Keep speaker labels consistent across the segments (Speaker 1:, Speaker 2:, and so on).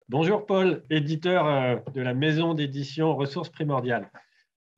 Speaker 1: Bonjour Paul, éditeur de la maison d'édition Ressources Primordiales.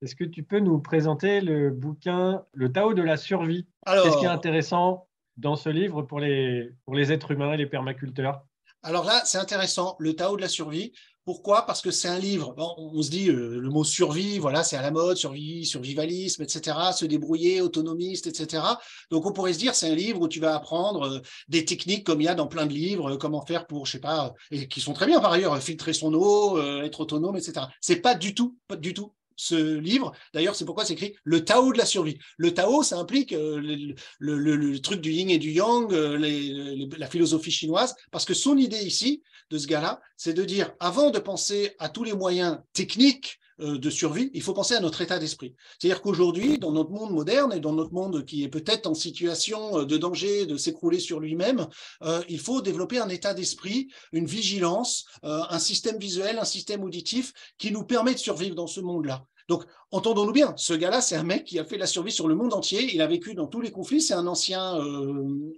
Speaker 1: Est-ce que tu peux nous présenter le bouquin Le Tao de la survie? Qu'est-ce qui est
Speaker 2: Alors,
Speaker 1: intéressant dans ce livre pour les êtres humains et les permaculteurs?
Speaker 2: alors là, c'est intéressant, le Tao de la survie. Pourquoi? Parce que c'est un livre. Bon, on se dit le mot survie, voilà, c'est à la mode, survie, survivalisme, etc., se débrouiller, autonomiste, etc. Donc on pourrait se dire c'est un livre où tu vas apprendre des techniques comme il y a dans plein de livres, comment faire pour, je sais pas, et qui sont très bien par ailleurs, filtrer son eau, être autonome, etc. C'est pas du tout, pas du tout ce livre. D'ailleurs, c'est pourquoi c'est écrit le Tao de la survie. Le Tao, ça implique le truc du yin et du yang, la philosophie chinoise, parce que son idée ici, de ce gars-là, c'est de dire, avant de penser à tous les moyens techniques de survie, il faut penser à notre état d'esprit. C'est-à-dire qu'aujourd'hui, dans notre monde moderne et dans notre monde qui est peut-être en situation de danger, de s'écrouler sur lui-même, il faut développer un état d'esprit, une vigilance, un système visuel, un système auditif qui nous permet de survivre dans ce monde-là. Donc, entendons-nous bien, ce gars-là, c'est un mec qui a fait la survie sur le monde entier. Il a vécu dans tous les conflits. C'est un ancien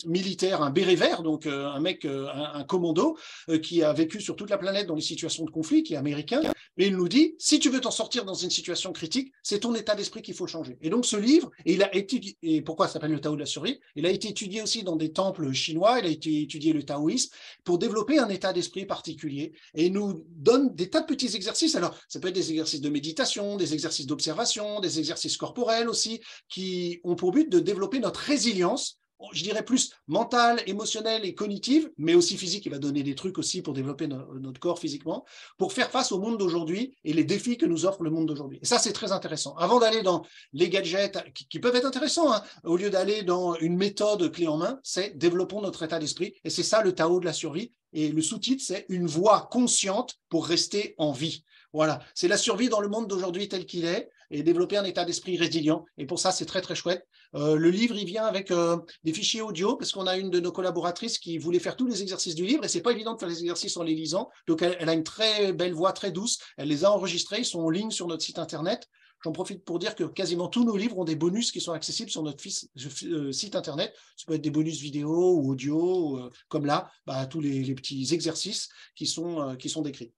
Speaker 2: militaire, un béret vert, donc un mec, un commando, qui a vécu sur toute la planète dans les situations de conflit, qui est américain. Et il nous dit, si tu veux t'en sortir dans une situation critique, c'est ton état d'esprit qu'il faut changer. Et donc, ce livre, et il a étudié, et pourquoi ça s'appelle le Tao de la survie? Il a été étudié aussi dans des temples chinois. Il a été étudié le taoïsme pour développer un état d'esprit particulier. Et il nous donne des tas de petits exercices. Alors, ça peut être des exercices de méditation, des exercices d'observation, des exercices corporels aussi, qui ont pour but de développer notre résilience, je dirais plus mentale, émotionnelle et cognitive, mais aussi physique. Il va donner des trucs aussi pour développer notre corps physiquement, pour faire face au monde d'aujourd'hui et les défis que nous offre le monde d'aujourd'hui. Et ça, c'est très intéressant. Avant d'aller dans les gadgets qui peuvent être intéressants, hein, au lieu d'aller dans une méthode clé en main, c'est développons notre état d'esprit. Et c'est ça le Tao de la survie. Et le sous-titre, c'est une voie consciente pour rester en vie. Voilà, c'est la survie dans le monde d'aujourd'hui tel qu'il est et développer un état d'esprit résilient. Et pour ça, c'est très, très chouette. Le livre, il vient avec des fichiers audio parce qu'on a une de nos collaboratrices qui voulait faire tous les exercices du livre et c'est pas évident de faire les exercices en les lisant. Donc, elle a une très belle voix, très douce. Elle les a enregistrés, ils sont en ligne sur notre site internet. J'en profite pour dire que quasiment tous nos livres ont des bonus qui sont accessibles sur notre site internet. Ça peut être des bonus vidéo ou audio, comme là, bah, tous les petits exercices qui sont décrits.